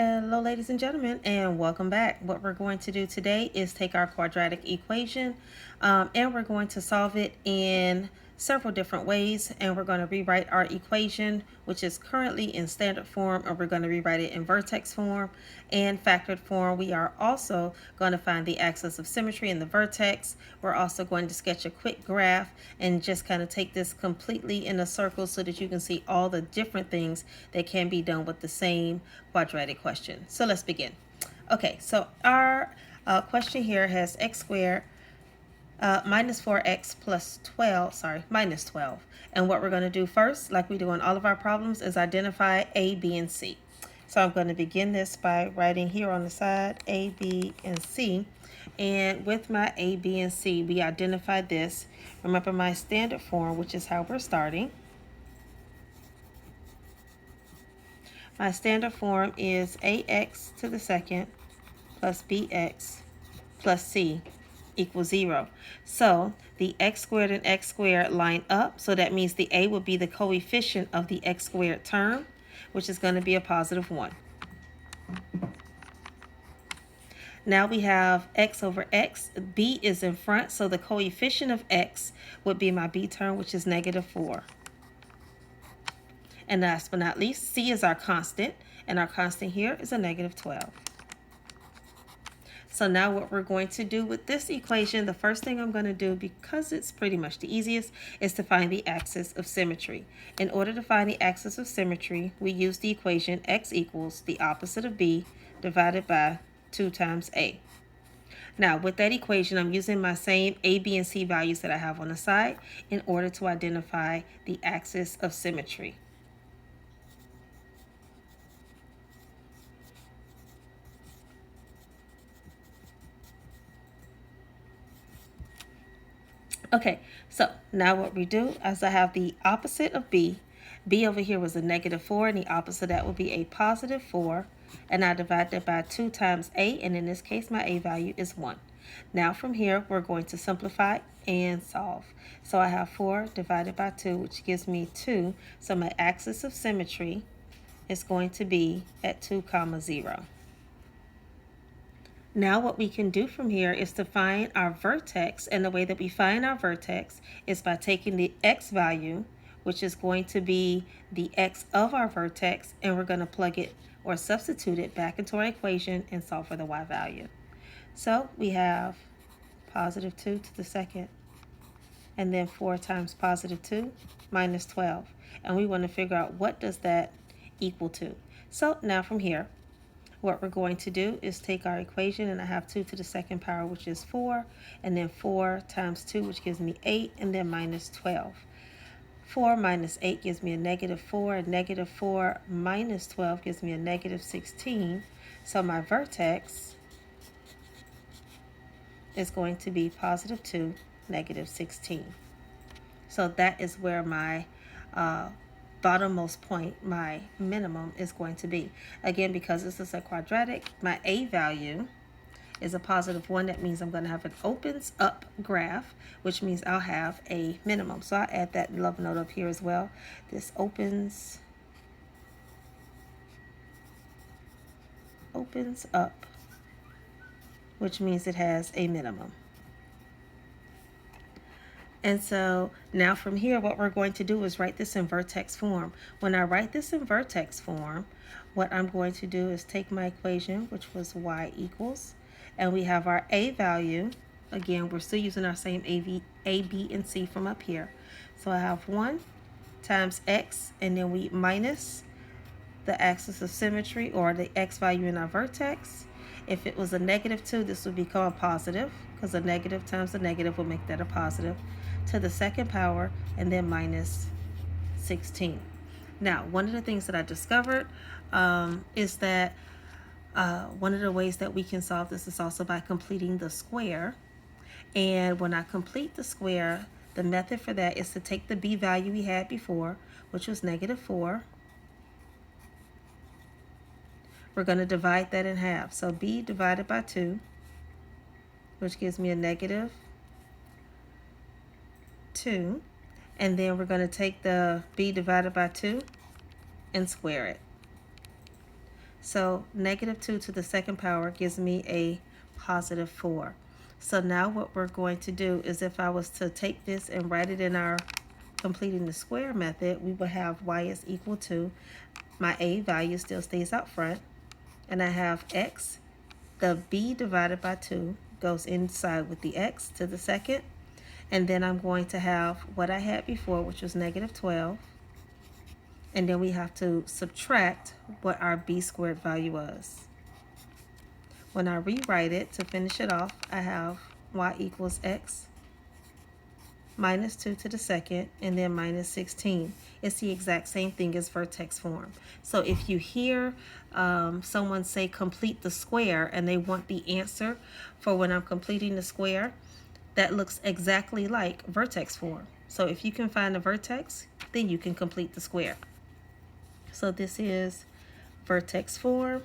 Hello, ladies and gentlemen, and welcome back. What we're going to do today is take our quadratic equation and we're going to solve it in several different ways. And we're going to rewrite our equation, which is currently in standard form, and we're going to rewrite it in vertex form and factored form. We are also going to find the axis of symmetry in the vertex. We're also going to sketch a quick graph and just kind of take this completely in a circle so that you can see all the different things that can be done with the same quadratic question. So let's begin. Okay, so our question here has x squared minus 4x plus 12, minus 12. And what we're going to do first, like we do in all of our problems, is identify A, B, and C. So I'm going to begin this by writing here on the side A, B, and C. And with my A, B, and C, we identified this. Remember my standard form, which is how we're starting. My standard form is ax to the second plus bx plus c equals 0. So the x squared and x squared line up, so that means the a would be the coefficient of the x squared term, which is going to be a positive 1. Now we have x over x. B is in front, so the coefficient of x would be my b term, which is negative 4. And last but not least, c is our constant, and our constant here is a negative 12. So now what we're going to do with this equation, the first thing I'm going to do, because it's pretty much the easiest, is to find the axis of symmetry. In order to find the axis of symmetry, we use the equation x equals the opposite of b divided by 2 times a. Now, with that equation, I'm using my same a, b, and c values that I have on the side in order to identify the axis of symmetry. Okay, so now what we do is I have the opposite of b. B over here was a negative 4, and the opposite of that would be a positive 4. And I divide that by 2 times a, and in this case, my a value is 1. Now from here, we're going to simplify and solve. So I have 4 divided by 2, which gives me 2. So my axis of symmetry is going to be at 2, 0. Now what we can do from here is to find our vertex, and the way that we find our vertex is by taking the x value, which is going to be the x of our vertex, and we're going to plug it or substitute it back into our equation and solve for the y value. So we have positive 2 to the second, and then 4 times positive 2 minus 12. And we want to figure out what does that equal to. So now from here, what we're going to do is take our equation, and I have 2 to the second power, which is 4, and then 4 times 2, which gives me 8, and then minus 12. 4 minus 8 gives me a negative 4, and negative 4 minus 12 gives me a negative 16. So my vertex is going to be positive 2, negative 16. So that is where my bottommost point, my minimum, is going to be. Again, because this is a quadratic, my a value is a positive 1. That means I'm going to have an opens up graph, which means I'll have a minimum. So I'll add that love note up here as well. This opens up, which means it has a minimum. And so now from here, what we're going to do is write this in vertex form. When I write this in vertex form, what I'm going to do is take my equation, which was y equals, and we have our a value. Again, we're still using our same a, b, and c from up here. So I have 1 times x, and then we minus the axis of symmetry, or the x value in our vertex. If it was a negative 2, this would become a positive, because a negative times a negative will make that a positive, to the second power, and then minus 16. Now, one of the things that I discovered is that one of the ways that we can solve this is also by completing the square. And when I complete the square, the method for that is to take the b value we had before, which was negative 4. We're going to divide that in half. So b divided by 2, which gives me a negative 2. And then we're going to take the b divided by 2 and square it. So negative 2 to the second power gives me a positive 4. So now what we're going to do is, if I was to take this and write it in our completing the square method, we would have y is equal to, my a value still stays out front, and I have x, the b divided by 2 goes inside with the x to the second, and then I'm going to have what I had before, which was negative 12, and then we have to subtract what our b squared value was. When I rewrite it to finish it off, I have y equals x minus 2 to the second, and then minus 16. It's the exact same thing as vertex form. So if you hear someone say complete the square and they want the answer for when I'm completing the square, that looks exactly like vertex form. So if you can find the vertex, then you can complete the square. So this is vertex form.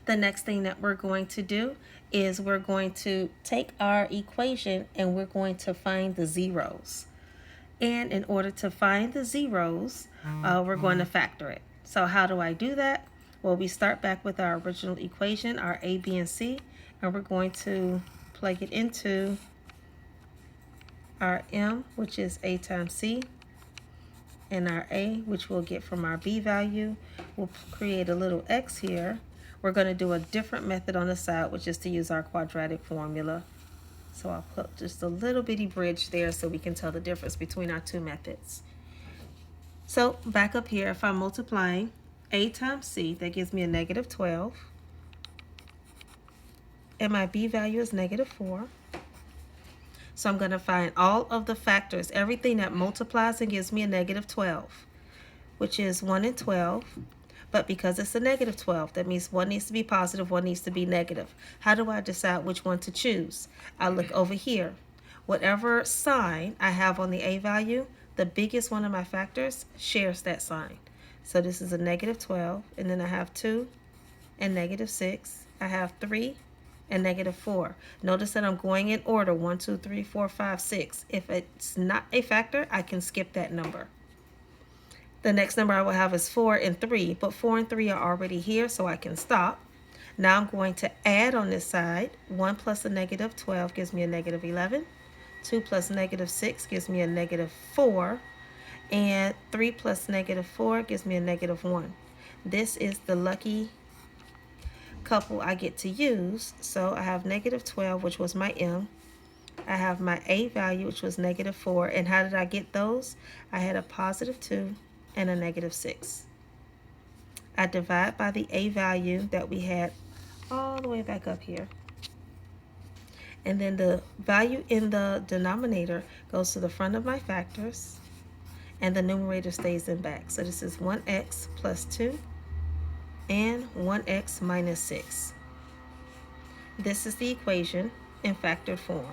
The next thing that we're going to do is we're going to take our equation and we're going to find the zeros. And in order to find the zeros, we're going to factor it. So how do I do that? Well, we start back with our original equation, our a, b, and c, and we're going to plug it into our m, which is a times c, and our a, which we'll get from our b value. We'll create a little x here. We're going to do a different method on the side, which is to use our quadratic formula. So I'll put just a little bitty bridge there so we can tell the difference between our two methods. So back up here, if I'm multiplying a times c, that gives me a negative 12. And my b value is negative 4. So I'm going to find all of the factors, everything that multiplies and gives me a negative 12, which is 1 and 12. But because it's a negative 12, that means one needs to be positive, one needs to be negative. How do I decide which one to choose? I look over here. Whatever sign I have on the a value, the biggest one of my factors shares that sign. So this is a negative 12, and then I have 2 and negative 6. I have 3 and negative 4. Notice that I'm going in order, 1, 2, 3, 4, 5, 6. If it's not a factor, I can skip that number. The next number I will have is 4 and 3, but 4 and 3 are already here, so I can stop. Now I'm going to add on this side. 1 plus a negative 12 gives me a negative 11. 2 plus negative 6 gives me a negative 4. And 3 plus negative 4 gives me a negative 1. This is the lucky couple I get to use. So I have negative 12, which was my m. I have my a value, which was negative 4. And how did I get those? I had a positive 2 and a negative 6. I divide by the a value that we had all the way back up here. And then the value in the denominator goes to the front of my factors, and the numerator stays in back. So this is 1x plus 2 and 1x minus 6. This is the equation in factored form.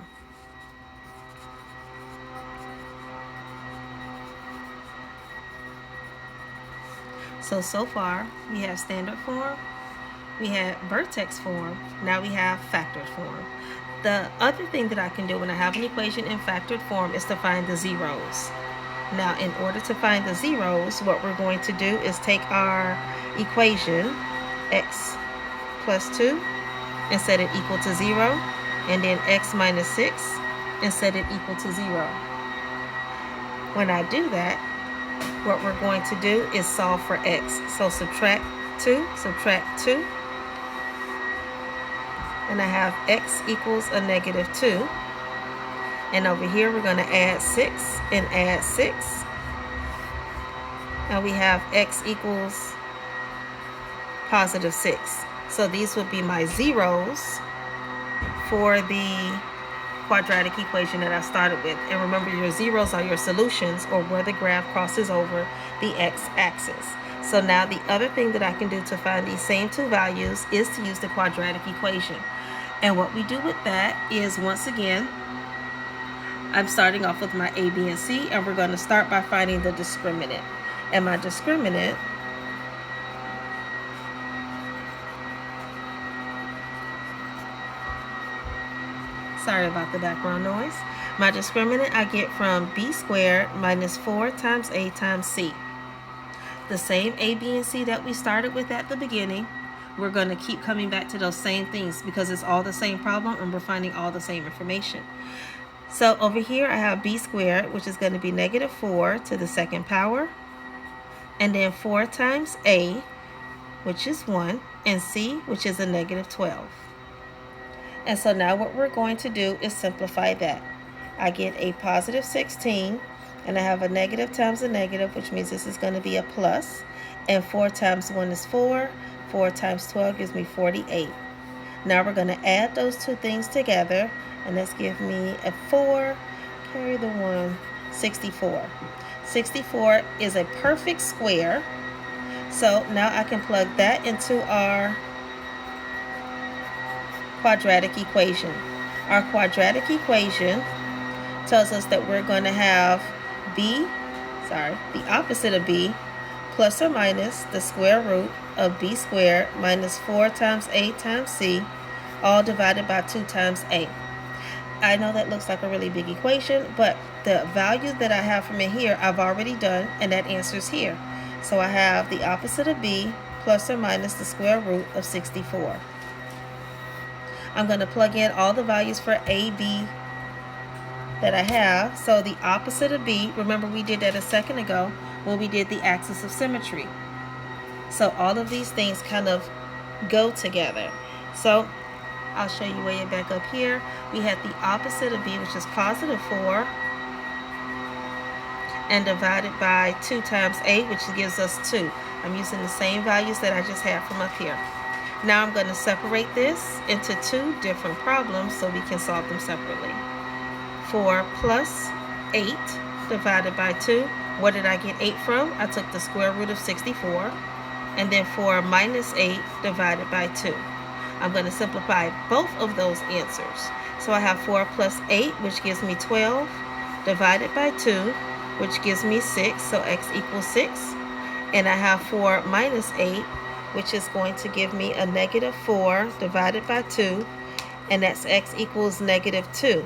So far, we have standard form, we have vertex form, now we have factored form. The other thing that I can do when I have an equation in factored form is to find the zeros. Now, in order to find the zeros, what we're going to do is take our equation, x plus 2, and set it equal to 0, and then x minus 6, and set it equal to 0. When I do that, what we're going to do is solve for x. So subtract 2, and I have x equals a negative 2. And over here we're going to add 6 and add 6. And we have x equals positive 6. So these would be my zeros for the quadratic equation that I started with. And remember, your zeros are your solutions, or where the graph crosses over the x-axis. So now the other thing that I can do to find these same two values is to use the quadratic equation. And what we do with that is, once again, I'm starting off with my a, b, and c, and we're going to start by finding the discriminant. And my discriminant sorry about the background noise. My discriminant I get from b squared minus 4 times a times c. the same A, B, and C that we started with at the beginning. We're going to keep coming back to those same things because it's all the same problem and we're finding all the same information. So over here I have b squared, which is going to be negative 4 to the second power, and then 4 times a, which is 1, and c, which is a negative 12. And so now what we're going to do is simplify that. I get a positive 16, and I have a negative times a negative, which means this is going to be a plus, and 4 times 1 is 4. 4 times 12 gives me 48. Now we're going to add those two things together, and that's give me a 4, carry the 1, 64. 64 is a perfect square. So now I can plug that into our quadratic equation. Our quadratic equation tells us that we're going to have the opposite of b plus or minus the square root of b squared minus 4 times a times c, all divided by 2 times a. I know that looks like a really big equation, but the values that I have from in here I've already done, and that answers here. So I have the opposite of b plus or minus the square root of 64. I'm going to plug in all the values for a, b that I have. So the opposite of b, remember we did that a second ago when we did the axis of symmetry. So all of these things kind of go together. So I'll show you way back up here. We had the opposite of b, which is positive 4, and divided by 2 times a, which gives us 2. I'm using the same values that I just had from up here. Now I'm going to separate this into 2 different problems so we can solve them separately. 4 plus 8 divided by 2. Where did I get 8 from? I took the square root of 64. And then 4 minus 8 divided by 2. I'm going to simplify both of those answers. So I have 4 plus 8, which gives me 12, divided by 2, which gives me 6, so x equals 6. And I have 4 minus 8, which is going to give me a negative 4 divided by 2, and that's x equals negative 2.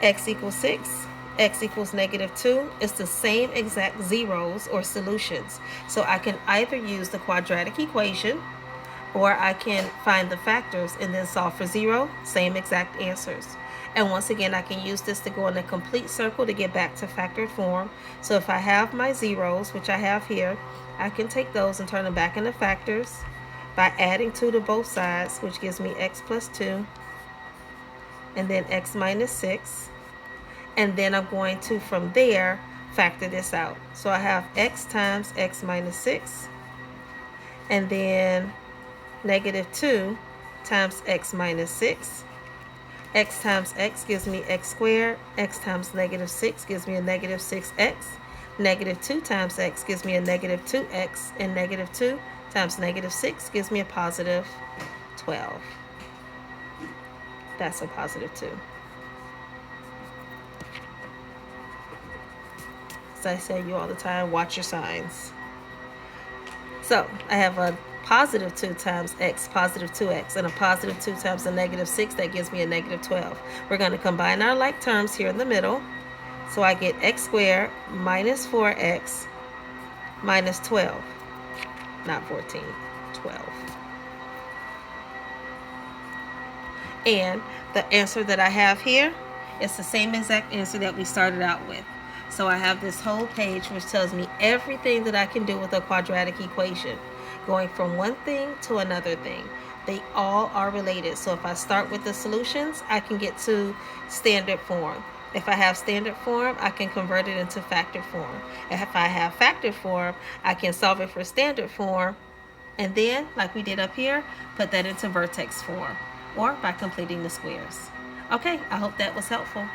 X equals 6. X equals negative 2 is the same exact zeros or solutions. So I can either use the quadratic equation, or I can find the factors and then solve for 0, same exact answers. And once again, I can use this to go in a complete circle to get back to factored form. So if I have my zeros, which I have here, I can take those and turn them back into factors by adding 2 to both sides, which gives me x plus 2, and then x minus 6. And then I'm going to, from there, factor this out. So I have x times x minus 6, and then negative 2 times x minus 6. X times x gives me x squared. X times negative 6 gives me a negative 6x. Negative 2 times x gives me a negative 2x. And negative 2 times negative 6 gives me a positive 12. That's a positive 2. As I say you all the time, watch your signs. So I have a positive 2 times x, positive 2x, and a positive 2 times a negative 6, that gives me a negative 12. We're going to combine our like terms here in the middle. So I get x squared minus 4x minus 12. Not 14, 12. And the answer that I have here is the same exact answer that we started out with. So I have this whole page which tells me everything that I can do with a quadratic equation, going from one thing to another thing. They all are related. So if I start with the solutions, I can get to standard form. If I have standard form, I can convert it into factored form. And if I have factored form, I can solve it for standard form, and then, like we did up here, put that into vertex form, or by completing the squares. Okay, I hope that was helpful.